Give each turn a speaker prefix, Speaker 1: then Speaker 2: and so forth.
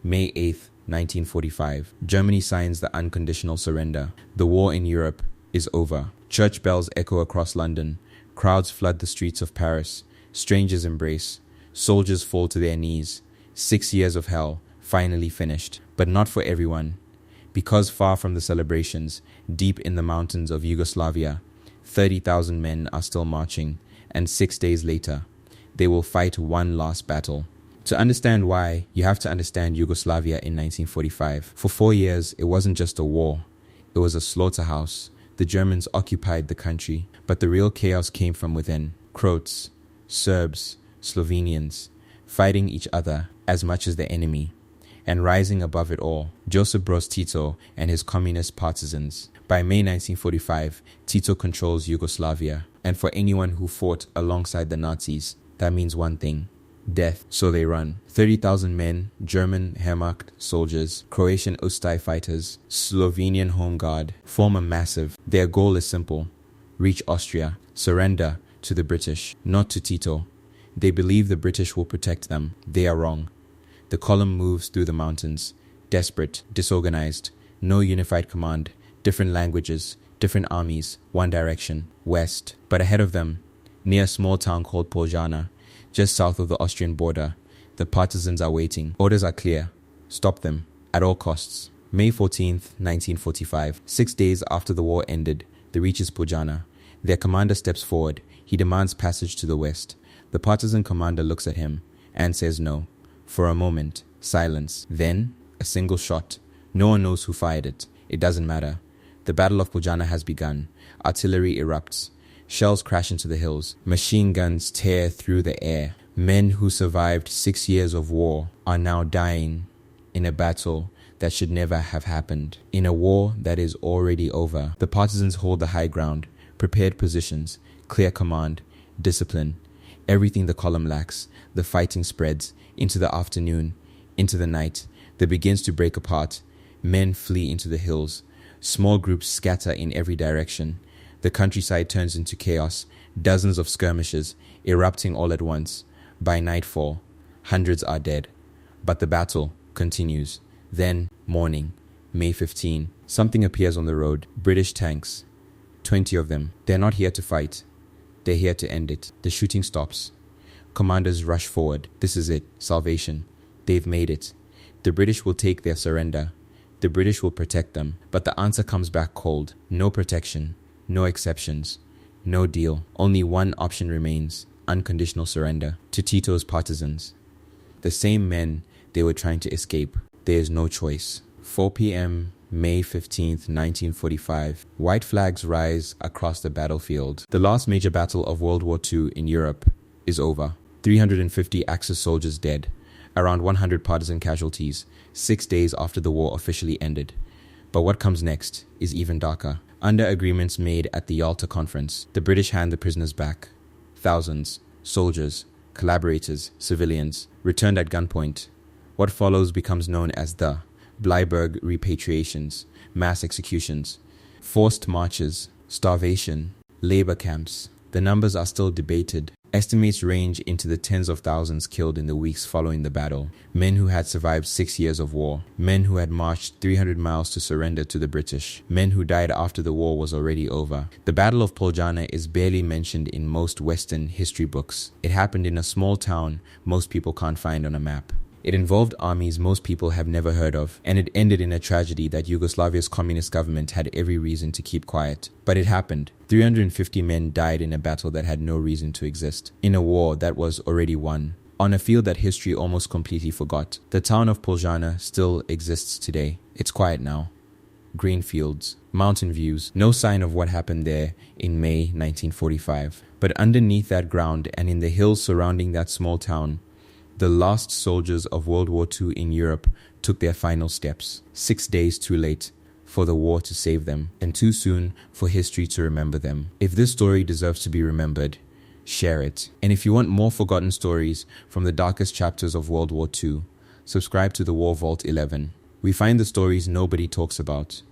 Speaker 1: May 8th, 1945. Germany signs the unconditional surrender. The war in Europe is over. Church bells echo across London. Crowds flood the streets of Paris. Strangers embrace. Soldiers fall to their knees. 6 years of hell, finally finished. But not for everyone. Because far from the celebrations, deep in the mountains of Yugoslavia, 30,000 men are still marching, and 6 days later, they will fight one last battle. To understand why, you have to understand Yugoslavia in 1945. For 4 years, it wasn't just a war. It was a slaughterhouse. The Germans occupied the country, but the real chaos came from within. Croats, Serbs, Slovenians, fighting each other as much as the enemy. And rising above it all, Josip Broz Tito and his communist partisans. By May 1945, Tito controls Yugoslavia. And for anyone who fought alongside the Nazis, that means one thing: death. So they run. 30,000 men, German Wehrmacht soldiers, Croatian Ustaj fighters, Slovenian Home Guard, form a massive. Their goal is simple: reach Austria, surrender to the British, not to Tito. They believe the British will protect them. They are wrong. The column moves through the mountains, desperate, disorganized, no unified command, different languages, different armies, one direction, west. But ahead of them, near a small town called Poljana, just south of the Austrian border, the partisans are waiting. Orders are clear: stop them, at all costs. May 14th, 1945, 6 days after the war ended, they reaches Poljana. Their commander steps forward. He demands passage to the west. The partisan commander looks at him and says no. For a moment, silence. Then, a single shot. No one knows who fired it. It doesn't matter. The Battle of Poljana has begun. Artillery erupts. Shells crash into the hills. Machine guns tear through the air. Men who survived 6 years of war are now dying in a battle that should never have happened. In a war that is already over. The partisans hold the high ground. Prepared positions. Clear command. Discipline. Everything the column lacks. The fighting spreads into the afternoon, into the night. That begins to break apart. Men flee into the hills. Small groups scatter in every direction. The countryside turns into chaos. Dozens of skirmishes erupting all at once. By nightfall, hundreds are dead. But the battle continues. Then, morning, May 15, something appears on the road. British tanks. 20 of them. They're not here to fight. They're here to end it. The shooting stops. Commanders rush forward. This is it. Salvation. They've made it. The British will take their surrender. The British will protect them. But the answer comes back cold. No protection. No exceptions. No deal. Only one option remains. Unconditional surrender. To Tito's partisans. The same men they were trying to escape. There is no choice. 4 p.m. May 15th, 1945. White flags rise across the battlefield. The last major battle of World War II in Europe is over. 350 Axis soldiers dead. Around 100 partisan casualties, 6 days after the war officially ended. But what comes next is even darker. Under agreements made at the Yalta Conference, the British hand the prisoners back. Thousands, soldiers, collaborators, civilians, returned at gunpoint. What follows becomes known as the Bleiburg repatriations, mass executions, forced marches, starvation, labor camps. The numbers are still debated. Estimates range into the tens of thousands killed in the weeks following the battle. Men who had survived 6 years of war. Men who had marched 300 miles to surrender to the British. Men who died after the war was already over. The Battle of Poljana is barely mentioned in most Western history books. It happened in a small town most people can't find on a map. It involved armies most people have never heard of, and it ended in a tragedy that Yugoslavia's communist government had every reason to keep quiet. But it happened. 350 men died in a battle that had no reason to exist, in a war that was already won, on a field that history almost completely forgot. The town of Poljana still exists today. It's quiet now. Green fields, mountain views, no sign of what happened there in May 1945. But underneath that ground and in the hills surrounding that small town, the last soldiers of World War II in Europe took their final steps. 6 days too late for the war to save them, and too soon for history to remember them. If this story deserves to be remembered, share it. And if you want more forgotten stories from the darkest chapters of World War II, subscribe to the War Vault 11. We find the stories nobody talks about.